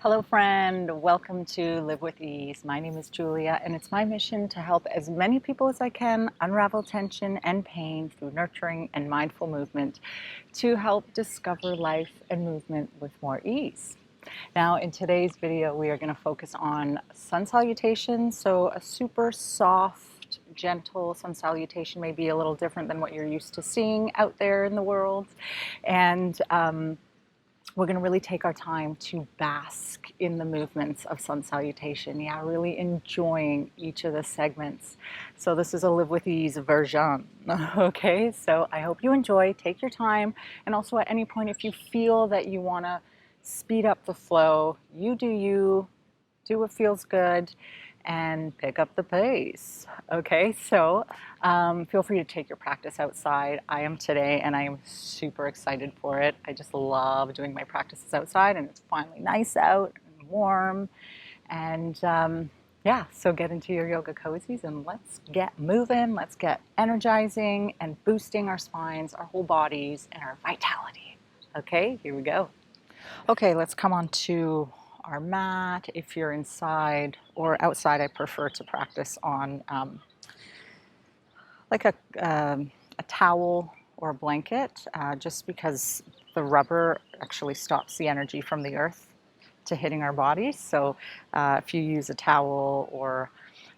Hello, friend. Welcome to Live with Ease. My name is Julia, and it's my mission to help as many people as I can unravel tension and pain through nurturing and mindful movement to help discover life and movement with more ease. Now, in today's video, we are going to focus on sun salutation. So, a super soft, gentle sun salutation may be a little different than what you're used to seeing out there in the world. And we're going to really take our time to bask in the movements of sun salutation. Yeah, really enjoying each of the segments. So this is a live with ease version. Okay, so I hope you enjoy. Take your time. And also at any point, if you feel that you want to speed up the flow, you, do what feels good, and pick up the pace. Okay, so feel free to take your practice outside. I am today, and I am super excited for it. I just love doing my practices outside, and it's finally nice out and warm. And yeah, so get into your yoga cozies and let's get moving. Let's get energizing and boosting our spines, our whole bodies, and our vitality. Okay, here we go. Okay, let's come on to our mat. If you're inside or outside, I prefer to practice on like a towel or a blanket, just because the rubber actually stops the energy from the earth to hitting our bodies. So if you use a towel or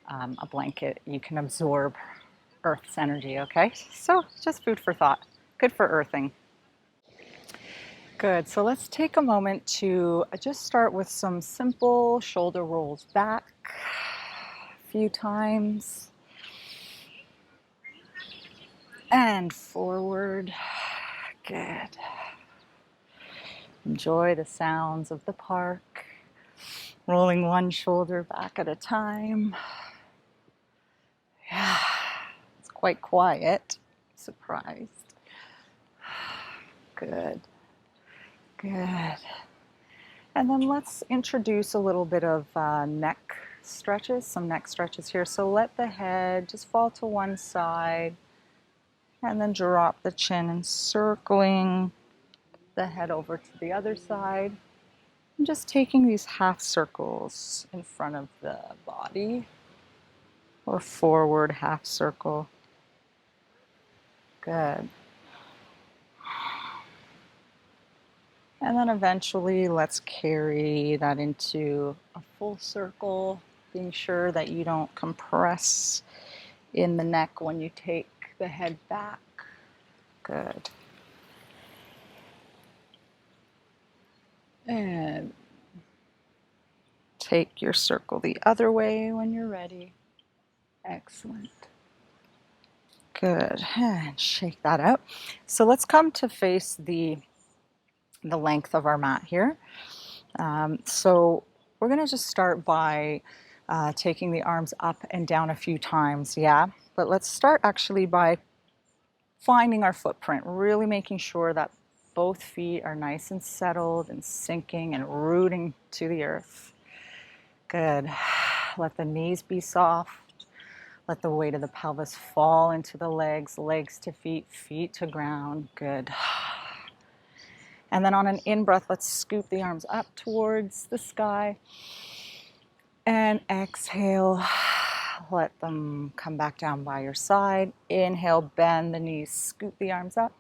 a blanket, you can absorb Earth's energy, okay? So just food for thought. Good for earthing. Good. So let's take a moment to just start with some simple shoulder rolls back a few times and forward. Good. Enjoy the sounds of the park, rolling one shoulder back at a time. Yeah, it's quite quiet. Surprised. Good. Good. And then let's introduce a little bit of neck stretches, some neck stretches here. So let the head just fall to one side and then drop the chin and circling the head over to the other side. And just taking these half circles in front of the body or forward half circle. Good. And then eventually let's carry that into a full circle, being sure that you don't compress in the neck when you take the head back. Good. And take your circle the other way when you're ready. Excellent. Good. And shake that out. So let's come to face the length of our mat here. So we're going to just start by taking the arms up and down a few times, yeah? But let's start actually by finding our footprint, really making sure that both feet are nice and settled and sinking and rooting to the earth. Good. Let the knees be soft. Let the weight of the pelvis fall into the legs, legs to feet, feet to ground. Good. And then on an in-breath, let's scoop the arms up towards the sky. And exhale, let them come back down by your side. Inhale, bend the knees, scoop the arms up.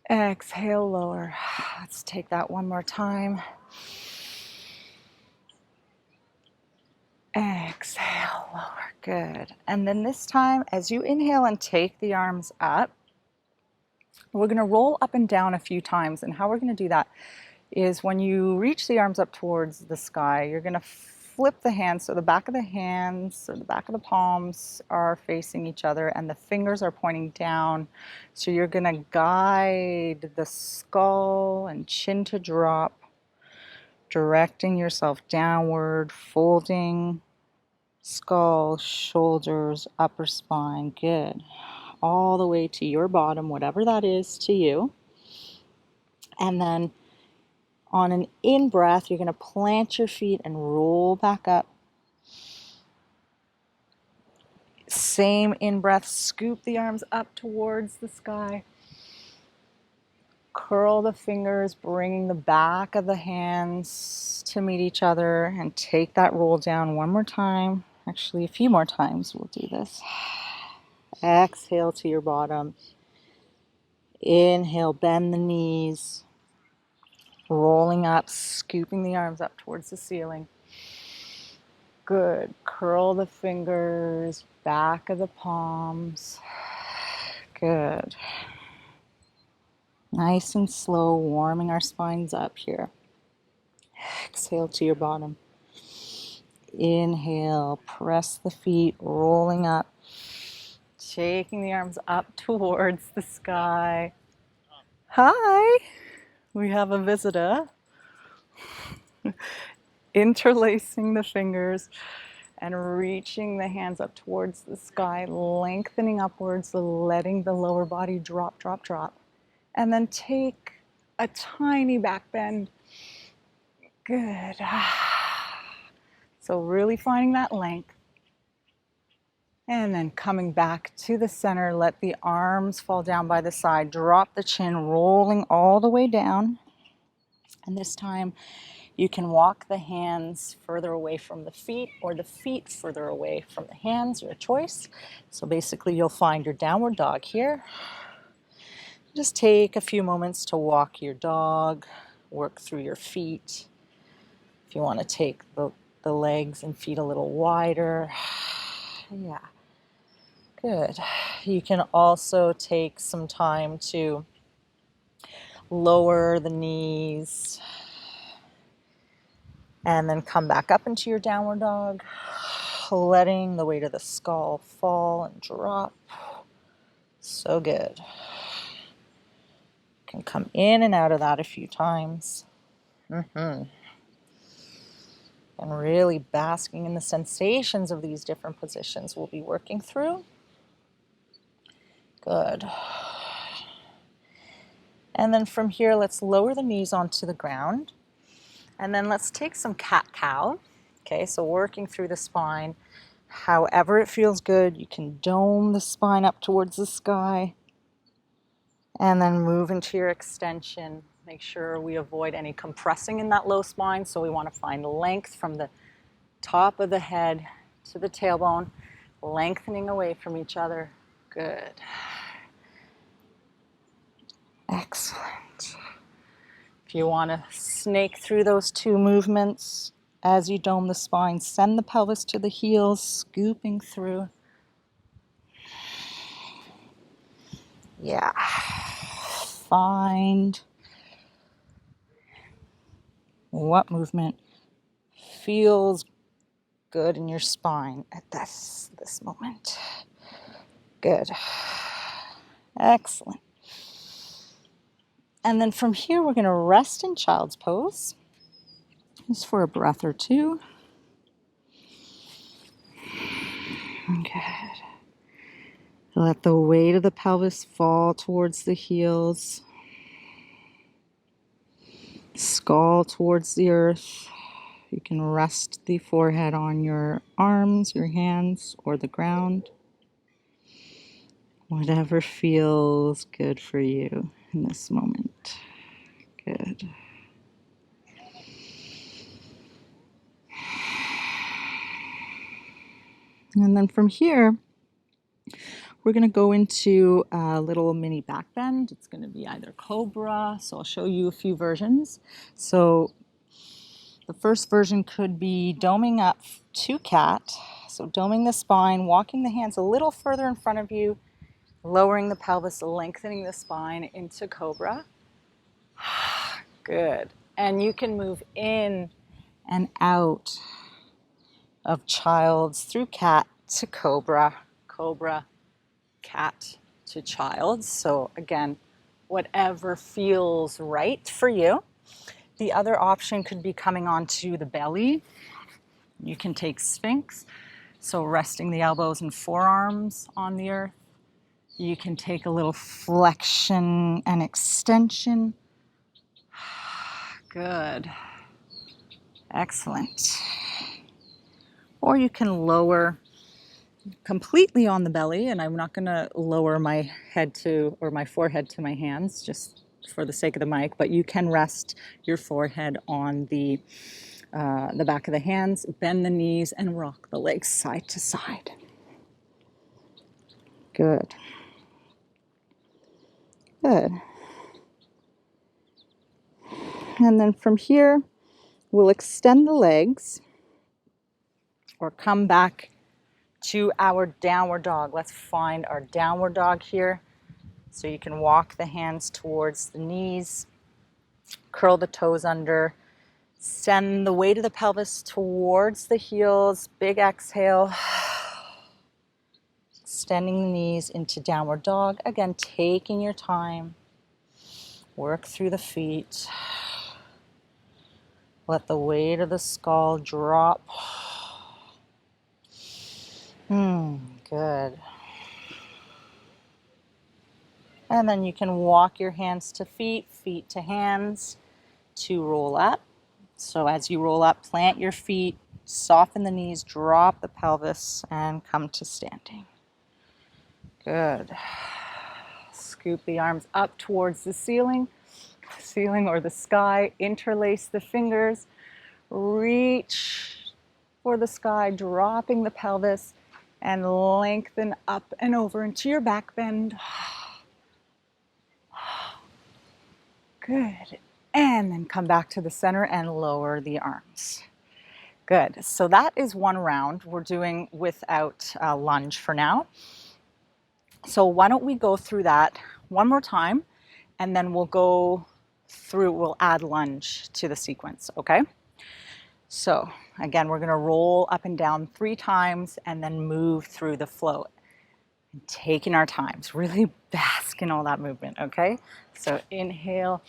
Exhale, lower. Let's take that one more time. Exhale, lower. Good. And then this time, as you inhale and take the arms up, we're going to roll up and down a few times. And how we're going to do that is when you reach the arms up towards the sky, you're going to flip the hands. So the back of the hands or the back of the palms are facing each other and the fingers are pointing down. So you're going to guide the skull and chin to drop, directing yourself downward, folding skull, shoulders, upper spine. Good. All the way to your bottom, whatever that is to you. And then on an in-breath, you're going to plant your feet and roll back up. Same in-breath, scoop the arms up towards the sky. Curl the fingers, bringing the back of the hands to meet each other, and take that roll down one more time. Actually, a few more times we'll do this. Exhale to your bottom. Inhale, bend the knees, rolling up, scooping the arms up towards the ceiling. Good. Curl the fingers, back of the palms. Good. Nice and slow, warming our spines up here. Exhale to your bottom. Inhale, press the feet, rolling up, taking the arms up towards the sky. Hi, we have a visitor. Interlacing the fingers and reaching the hands up towards the sky, lengthening upwards, letting the lower body drop, drop, drop. And then take a tiny back bend. Good. So really finding that length. And then coming back to the center, let the arms fall down by the side, drop the chin, rolling all the way down. And this time you can walk the hands further away from the feet or the feet further away from the hands, your choice. So basically you'll find your downward dog here. Just take a few moments to walk your dog, work through your feet. If you want to take the legs and feet a little wider. Yeah, good. You can also take some time to lower the knees and then come back up into your downward dog, letting the weight of the skull fall and drop. So good. You can come in and out of that a few times. And really basking in the sensations of these different positions we'll be working through. Good. And then from here, let's lower the knees onto the ground. And then let's take some cat-cow. Okay, so working through the spine. However it feels good, you can dome the spine up towards the sky. And then move into your extension. Make sure we avoid any compressing in that low spine. So we want to find length from the top of the head to the tailbone, lengthening away from each other. Good. Excellent. If you want to snake through those two movements as you dome the spine, send the pelvis to the heels, scooping through. Yeah. Find what movement feels good in your spine at this moment. Good. Excellent. And then from here, we're going to rest in child's pose, just for a breath or two. Good. Let the weight of the pelvis fall towards the heels, skull towards the earth. You can rest the forehead on your arms, your hands, or the ground. Whatever feels good for you in this moment. Good. And then from here, we're going to go into a little mini back bend. It's going to be either Cobra, so I'll show you a few versions. So the first version could be doming up to cat. So doming the spine, walking the hands a little further in front of you, lowering the pelvis, lengthening the spine into Cobra. Good. And you can move in and out of child's through cat to Cobra, Cobra, cat to child. So again, whatever feels right for you. The other option could be coming onto the belly. You can take Sphinx, so resting the elbows and forearms on the earth. You can take a little flexion and extension. Good. Excellent. Or you can lower completely on the belly, and I'm not going to lower my head to, or my forehead to my hands, just for the sake of the mic, but you can rest your forehead on the back of the hands, bend the knees, and rock the legs side to side. Good. Good. And then from here, we'll extend the legs or come back to our downward dog. Let's find our downward dog here. So you can walk the hands towards the knees, curl the toes under, send the weight of the pelvis towards the heels, big exhale, extending the knees into downward dog. Again, taking your time, work through the feet, let the weight of the skull drop. Good. And then you can walk your hands to feet, feet to hands to roll up. So as you roll up, plant your feet, soften the knees, drop the pelvis, and come to standing. Good. Scoop the arms up towards the ceiling or the sky. Interlace the fingers. Reach for the sky, dropping the pelvis, and lengthen up and over into your back bend. Good. And then come back to the center and lower the arms. Good. So that is one round. We're doing without a lunge for now. So why don't we go through that one more time, and then we'll add lunge to the sequence, okay? So again, we're gonna roll up and down 3 times and then move through the flow. And taking our times, really bask in all that movement, okay? So inhale,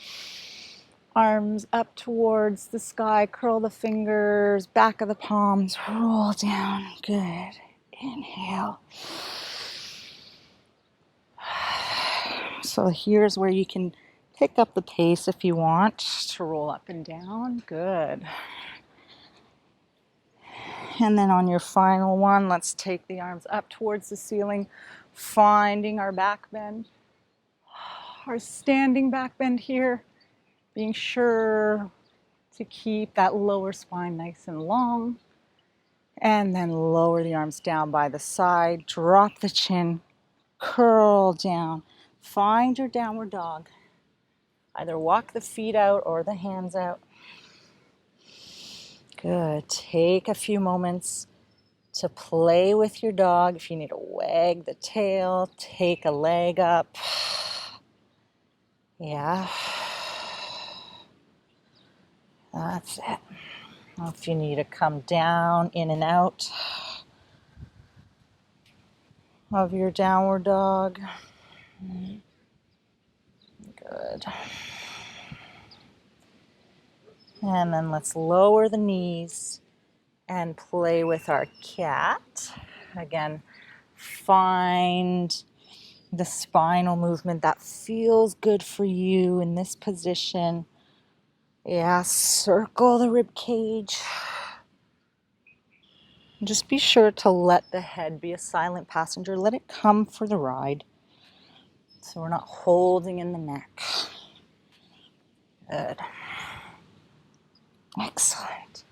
arms up towards the sky, curl the fingers, back of the palms, roll down, good. Inhale. So here's where you can pick up the pace if you want to roll up and down, good. And then on your final one, let's take the arms up towards the ceiling, finding our back bend, our standing back bend here, being sure to keep that lower spine nice and long. And then lower the arms down by the side, drop the chin, curl down, find your downward dog. Either walk the feet out or the hands out. Good. Take a few moments to play with your dog. If you need to wag the tail, take a leg up. Yeah. That's it. If you need to come down, in and out of your downward dog. Good. And then let's lower the knees and play with our cat. Again, find the spinal movement that feels good for you in this position. Yeah, circle the rib cage. Just be sure to let the head be a silent passenger. Let it come for the ride. So we're not holding in the neck. Good. Excellent.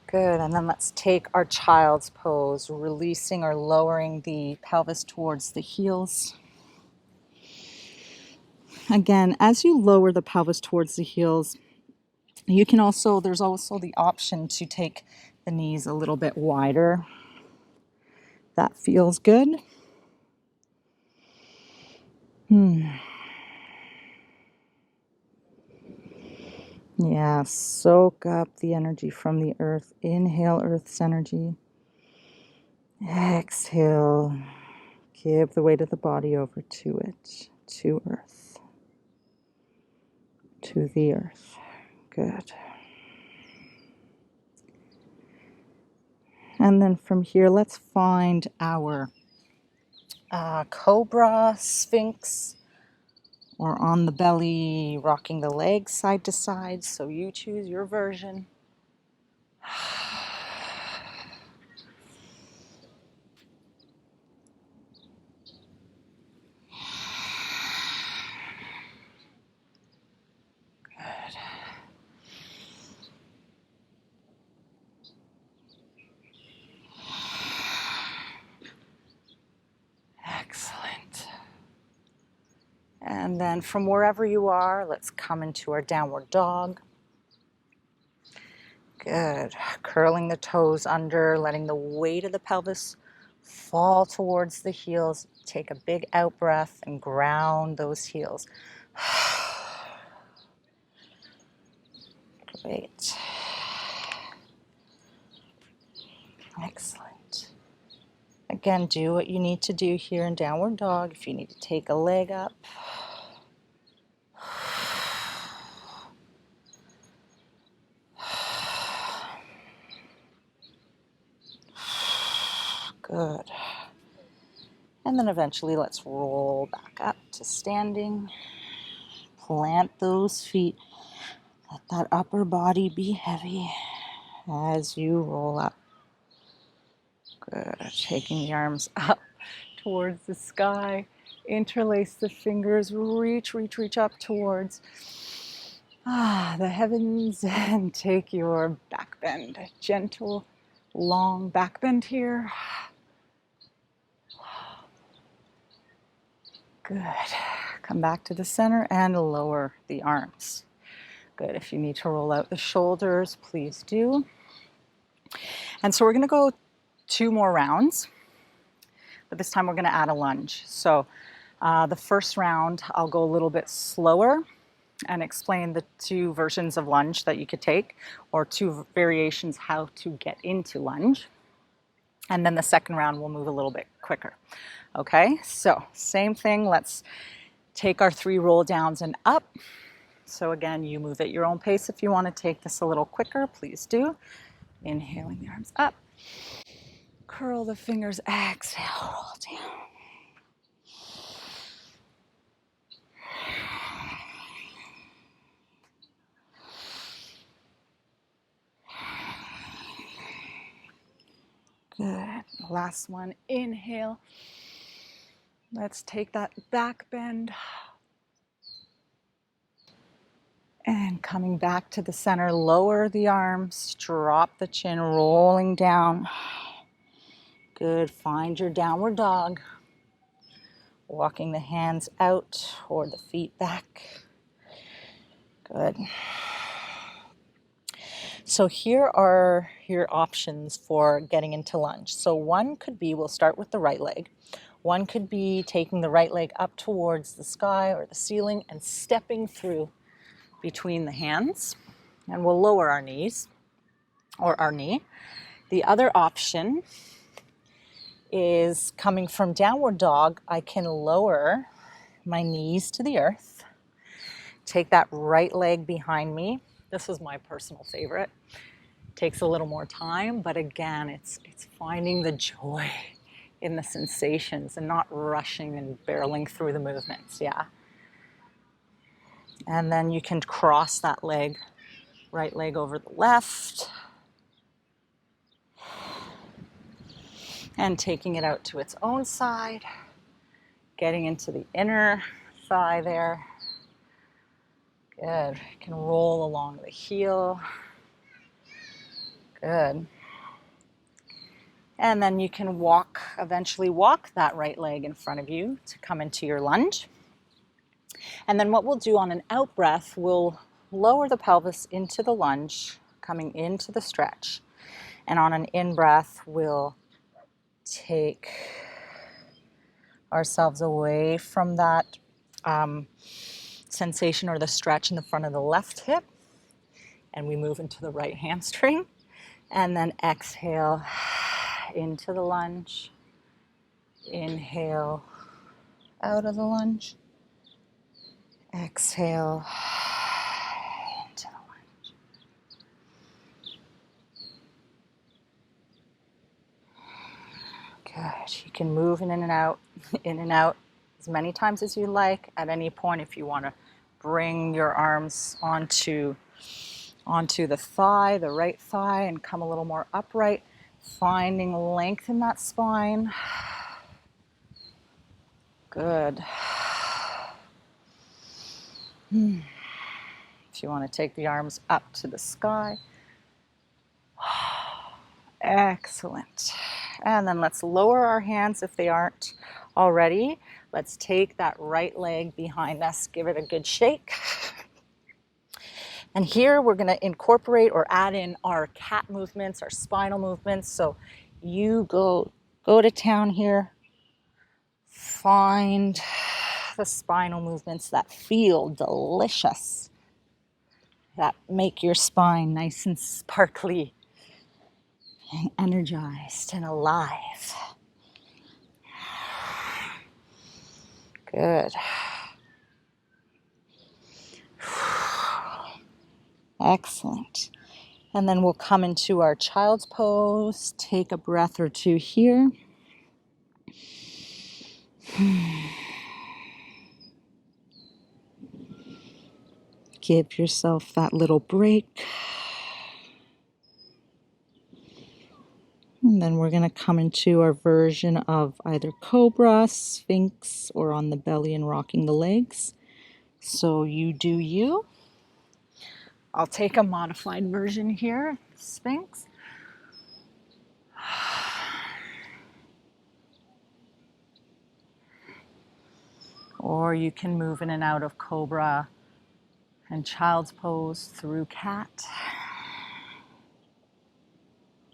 Good, and then let's take our child's pose, releasing or lowering the pelvis towards the heels. Again, as you lower the pelvis towards the heels, there's also the option to take the knees a little bit wider. That feels good. Yeah, soak up the energy from the earth. Inhale Earth's energy. Exhale. Give the weight of the body over to it, to Earth, to the earth. Good. And then from here, let's find our Cobra Sphinx, or on the belly, rocking the legs side to side. So you choose your version. And then from wherever you are, let's come into our downward dog. Good. Curling the toes under, letting the weight of the pelvis fall towards the heels. Take a big out breath and ground those heels. Great. Excellent. Again, do what you need to do here in downward dog. If you need to take a leg up. Good. And then eventually let's roll back up to standing. Plant those feet. Let that upper body be heavy as you roll up. Good. Taking the arms up towards the sky. Interlace the fingers. Reach up towards the heavens and take your back bend. A gentle, long back bend here. Good. Come back to the center and lower the arms. Good. If you need to roll out the shoulders, please do. And so we're going to go 2 more rounds, but this time we're going to add a lunge. So the first round, I'll go a little bit slower and explain the 2 versions of lunge that you could take, or 2 variations how to get into lunge. And then the second round, we'll move a little bit quicker. Okay, so same thing. Let's take our 3 roll downs and up. So again, you move at your own pace. If you want to take this a little quicker, please do. Inhaling the arms up. Curl the fingers, exhale, roll down. Good. Last one, inhale. Let's take that back bend. And coming back to the center, lower the arms, drop the chin, rolling down. Good. Find your downward dog. Walking the hands out or the feet back. Good. So here are your options for getting into lunge. So one could be, we'll start with the right leg. One could be taking the right leg up towards the sky or the ceiling and stepping through between the hands. And we'll lower our knees or our knee. The other option is coming from downward dog. I can lower my knees to the earth. Take that right leg behind me. This is my personal favorite. Takes a little more time, but again, it's finding the joy in the sensations and not rushing and barreling through the movements, yeah. And then you can cross that leg, right leg over the left, and taking it out to its own side, getting into the inner thigh there. Good. You can roll along the heel. Good. And then you can eventually walk that right leg in front of you to come into your lunge. And then what we'll do on an out breath, we'll lower the pelvis into the lunge, coming into the stretch. And on an in breath, we'll take ourselves away from that sensation or the stretch in the front of the left hip. And we move into the right hamstring. And then exhale into the lunge. Inhale out of the lunge. Exhale into the lunge. Good. You can move in and out as many times as you like. At any point, if you want to bring your arms onto the thigh, the right thigh, and come a little more upright, finding length in that spine. Good. If you want to take the arms up to the sky. Excellent. And then let's lower our hands if they aren't already. Let's take that right leg behind us, give it a good shake. And here we're going to incorporate or add in our cat movements, our spinal movements. So you go to town here. Find the spinal movements that feel delicious, that make your spine nice and sparkly and energized and alive. Good. Excellent. And then we'll come into our child's pose. Take a breath or two here. Give yourself that little break. And then we're going to come into our version of either Cobra, Sphinx, or on the belly and rocking the legs. So you do you. I'll take a modified version here, Sphinx. Or you can move in and out of Cobra and child's pose through cat.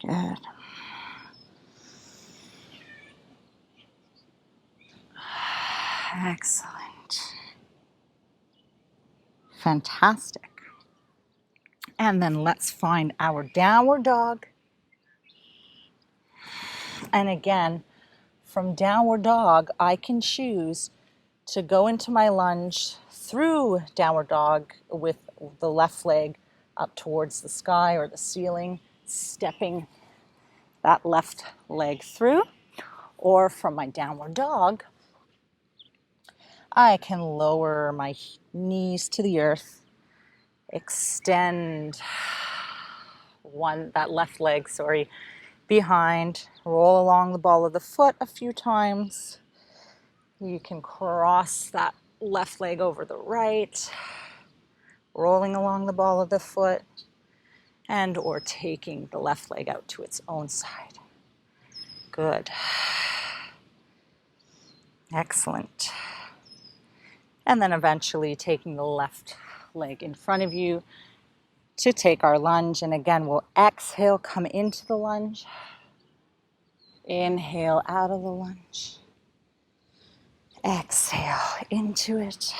Good. Excellent. Fantastic. And then let's find our downward dog. And again, from downward dog, I can choose to go into my lunge through downward dog with the left leg up towards the sky or the ceiling, stepping that left leg through. Or from my downward dog, I can lower my knees to the earth, extend that left leg, behind, roll along the ball of the foot a few times. You can cross that left leg over the right, rolling along the ball of the foot, and or taking the left leg out to its own side. Good. Excellent. And then eventually taking the left leg in front of you to take our lunge. And again, we'll exhale, come into the lunge. Inhale out of the lunge. Exhale into it.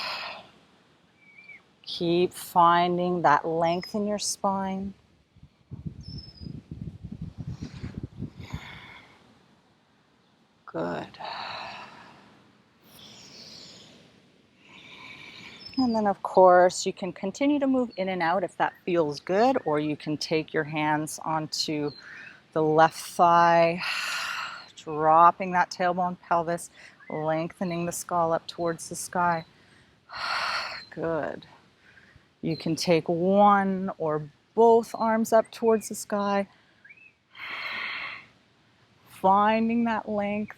Keep finding that length in your spine. Good. And then, of course, you can continue to move in and out if that feels good, or you can take your hands onto the left thigh, dropping that tailbone pelvis, lengthening the skull up towards the sky. Good. You can take one or both arms up towards the sky, finding that length.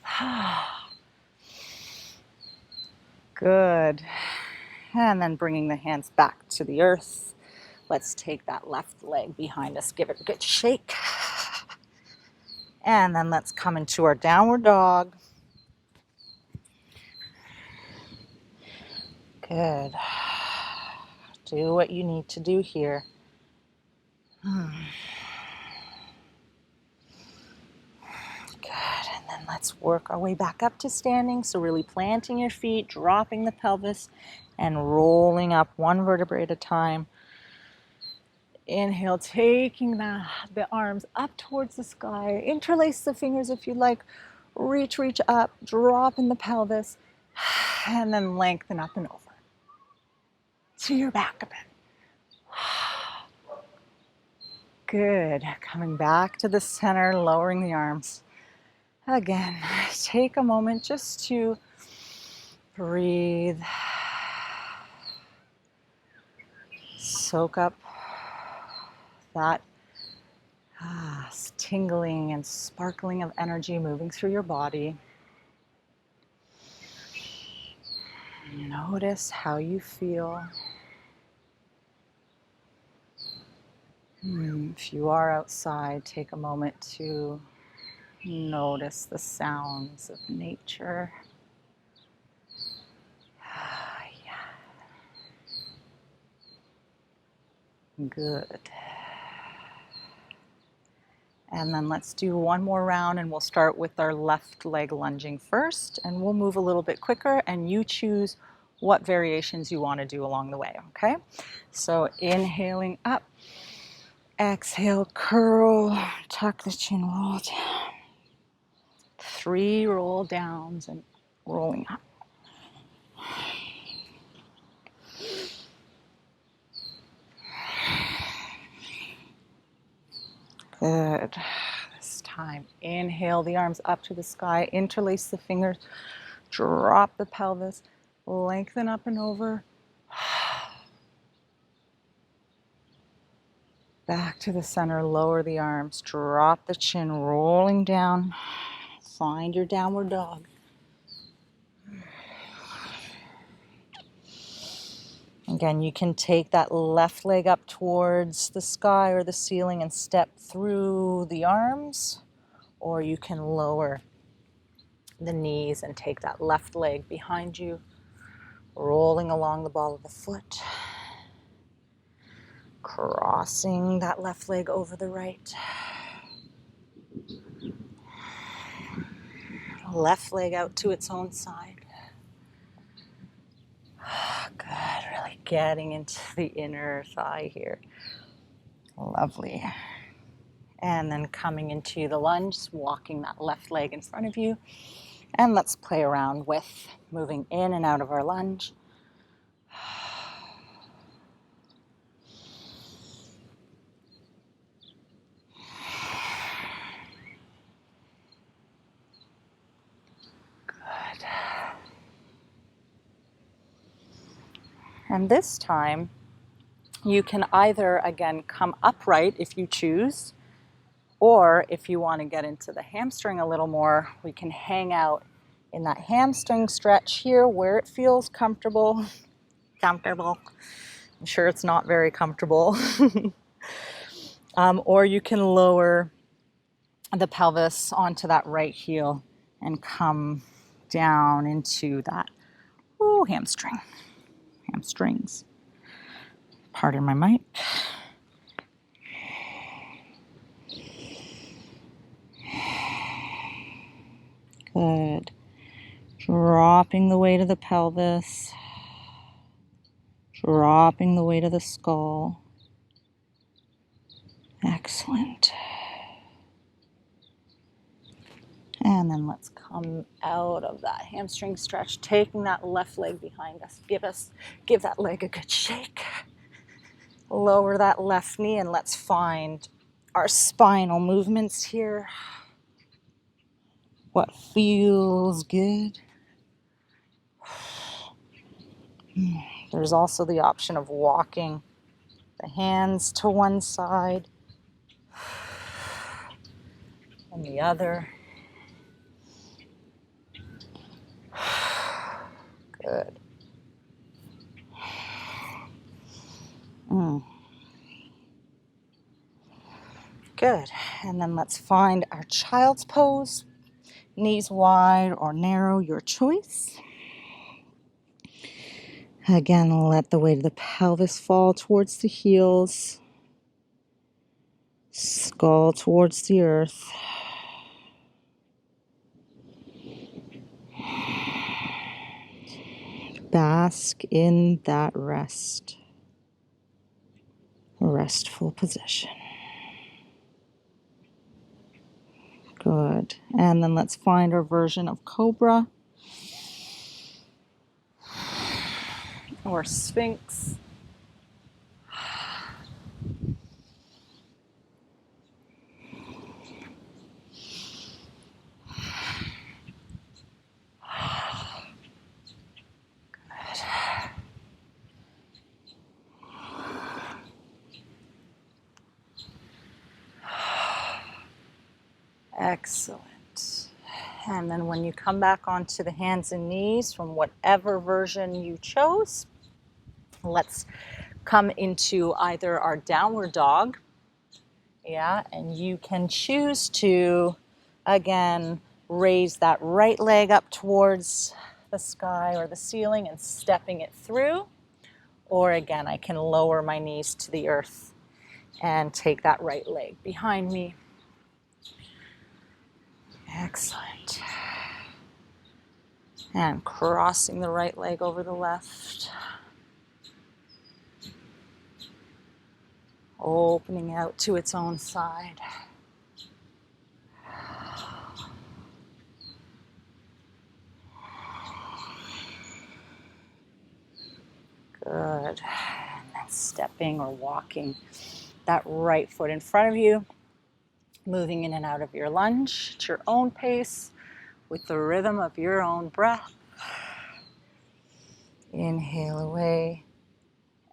Good. And then bringing the hands back to the earth. Let's take that left leg behind us, give it a good shake. And then let's come into our downward dog. Good. Do what you need to do here. Good. And then let's work our way back up to standing. So really planting your feet, dropping the pelvis, and rolling up one vertebrae at a time. Inhale, taking the arms up towards the sky. Interlace the fingers if you like. Reach up, drop in the pelvis, and then lengthen up and over to your back a bit. Good. Coming back to the center, lowering the arms. Again, take a moment just to breathe. Soak up that tingling and sparkling of energy moving through your body. Notice how you feel. If you are outside, take a moment to notice the sounds of nature. Good. And then let's do one more round, and we'll start with our left leg lunging first, and we'll move a little bit quicker, and you choose what variations you want to do along the way, okay? So inhaling up, exhale, curl, tuck the chin, roll down. 3 roll downs and rolling up. Good. This time, inhale the arms up to the sky, interlace the fingers, drop the pelvis, lengthen up and over. Back to the center, lower the arms, drop the chin, rolling down. Find your downward dog. Again, you can take that left leg up towards the sky or the ceiling and step through the arms, or you can lower the knees and take that left leg behind you, rolling along the ball of the foot, crossing that left leg over the right. Left leg out to its own side. Good, really getting into the inner thigh here. Lovely. And then coming into the lunge, walking that left leg in front of you. And let's play around with moving in and out of our lunge. Good. And this time, you can either, again, come upright if you choose, or if you want to get into the hamstring a little more, we can hang out in that hamstring stretch here where it feels comfortable. Comfortable. I'm sure it's not very comfortable. Or you can lower the pelvis onto that right heel and come down into that hamstrings. Pardon my mic. Good. Dropping the weight of the pelvis. Dropping the weight of the skull. Excellent. And then let's come out of that hamstring stretch, taking that left leg behind us. Give that leg a good shake. Lower that left knee, and let's find our spinal movements here. What feels good? There's also the option of walking the hands to one side and the other. Good. Good. And then let's find our child's pose. Knees wide or narrow, your choice. Again, let the weight of the pelvis fall towards the heels. Skull towards the earth. Bask in that rest. A restful position. Good. And then let's find our version of Cobra or Sphinx. Excellent. And then when you come back onto the hands and knees from whatever version you chose, let's come into either our downward dog, and you can choose to, again, raise that right leg up towards the sky or the ceiling and stepping it through, or again, I can lower my knees to the earth And take that right leg behind me. Excellent. And crossing the right leg over the left. Opening out to its own side. Good. And then stepping or walking that right foot in front of you, moving in and out of your lunge at your own pace with the rhythm of your own breath. Inhale away,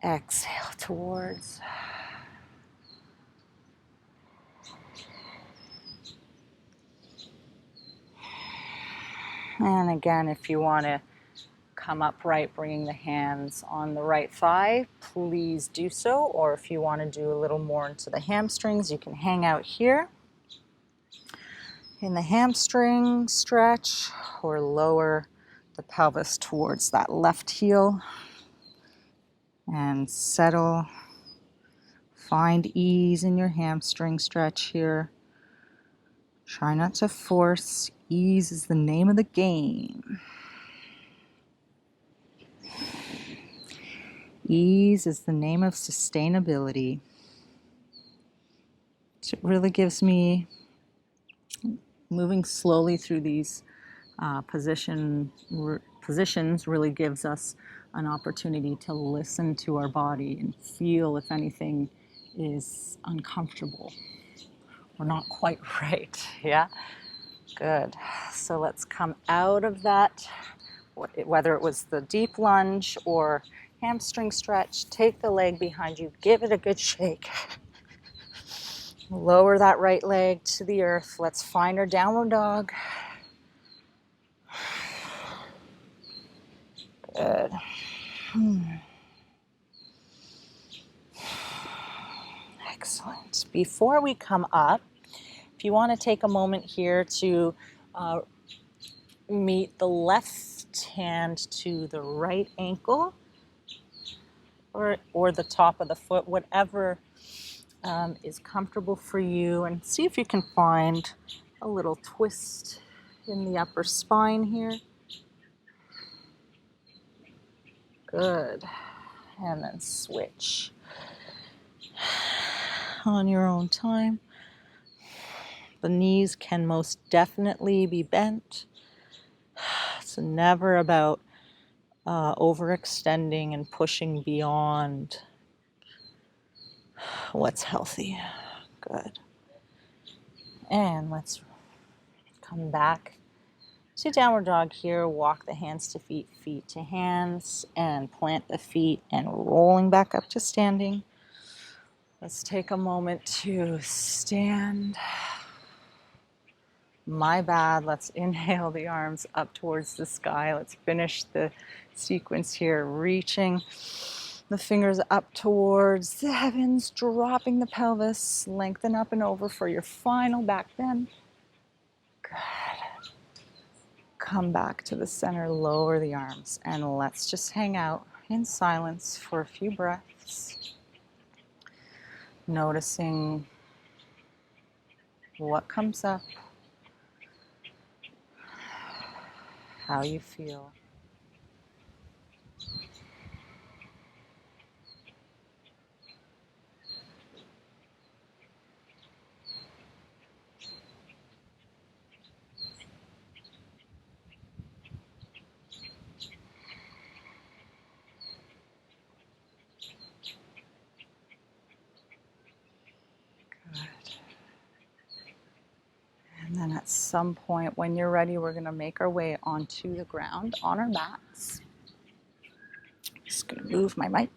exhale towards. And again, if you want to come upright, bringing the hands on the right thigh, please do so. Or if you want to do a little more into the hamstrings, you can hang out here in the hamstring stretch or lower the pelvis towards that left heel and settle. Find ease in your hamstring stretch here. Try not to force. Ease is the name of the game. Ease is the name of sustainability. It really gives me, moving slowly through these positions really gives us an opportunity to listen to our body and feel if anything is uncomfortable or not quite right. Yeah? Good. So let's come out of that, whether it was the deep lunge or hamstring stretch. Take the leg behind you, give it a good shake. Lower that right leg to the earth. Let's find our downward dog. Good. Excellent. Before we come up, if you want to take a moment here to meet the left hand to the right ankle or the top of the foot, whatever is comfortable for you, and see if you can find a little twist in the upper spine here. Good. And then switch on your own time. The knees can most definitely be bent. It's never about overextending and pushing beyond what's healthy. Good. And let's come back to downward dog here. Walk the hands to feet, feet to hands, and plant the feet and rolling back up to standing. Let's take a moment to stand. My bad. Let's inhale the arms up towards the sky. Let's finish the sequence here, reaching the fingers up towards the heavens, dropping the pelvis, lengthen up and over for your final back bend. Good. Come back to the center, lower the arms, and let's just hang out in silence for a few breaths, noticing what comes up, how you feel. And then at some point when you're ready, we're going to make our way onto the ground on our backs. Just going to move my mic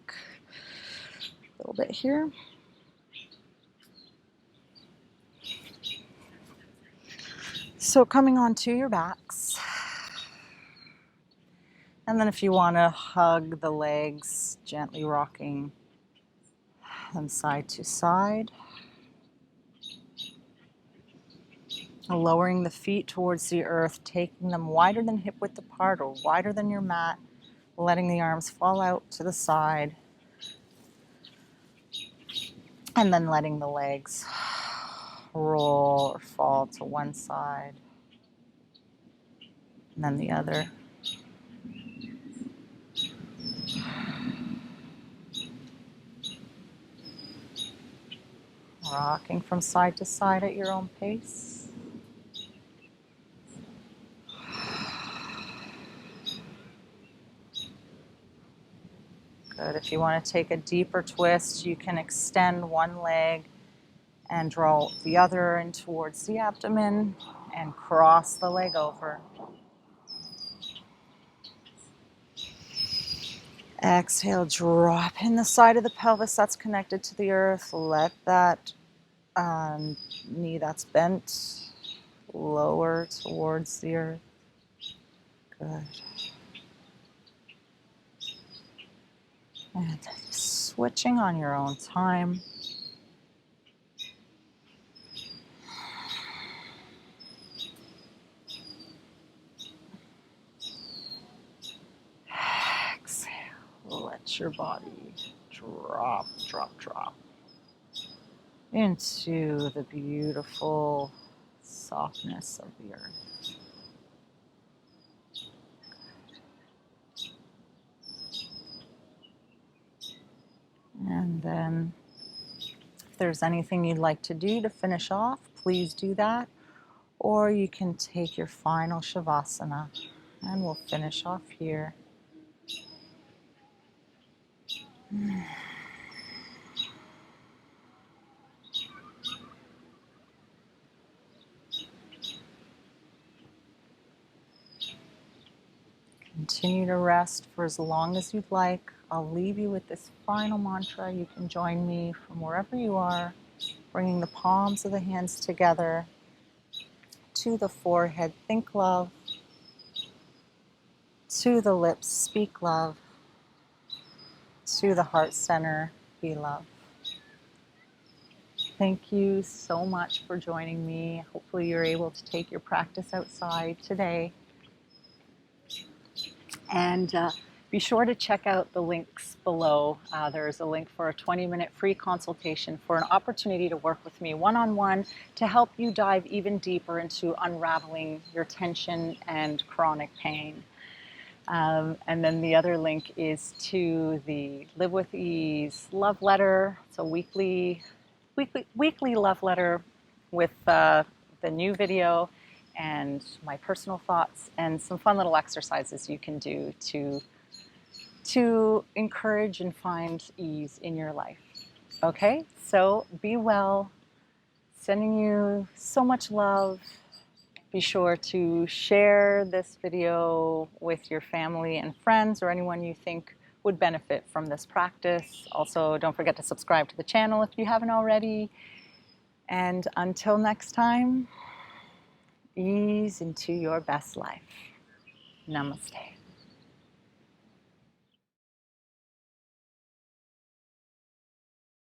a little bit here. So coming onto your backs. And then if you want to hug the legs, gently rocking them side to side. Lowering the feet towards the earth, taking them wider than hip width apart or wider than your mat, letting the arms fall out to the side. And then letting the legs roll or fall to one side and then the other. Rocking from side to side at your own pace. Good. If you want to take a deeper twist, you can extend one leg and draw the other in towards the abdomen and cross the leg over. Exhale, drop in the side of the pelvis that's connected to the earth. Let that knee that's bent lower towards the earth. Good. And switching on your own time. Exhale. Let your body drop, drop, drop into the beautiful softness of the earth. And then if there's anything you'd like to do to finish off, please do that. Or you can take your final Shavasana and we'll finish off here. Continue to rest for as long as you'd like. I'll leave you with this final mantra. You can join me from wherever you are, bringing the palms of the hands together to the forehead. Think love. To the lips, speak love. To the heart center, be love. Thank you so much for joining me. Hopefully you're able to take your practice outside today. And be sure to check out the links below. There's a link for a 20-minute free consultation for an opportunity to work with me one-on-one to help you dive even deeper into unraveling your tension and chronic pain. And then the other link is to the Live with Ease love letter. It's a weekly love letter with the new video and my personal thoughts and some fun little exercises you can do to encourage and find ease in your life. Okay, so be well. Sending you so much love. Be sure to share this video with your family and friends or anyone you think would benefit from this practice. Also, don't forget to subscribe to the channel if you haven't already. And until next time, ease into your best life. Namaste.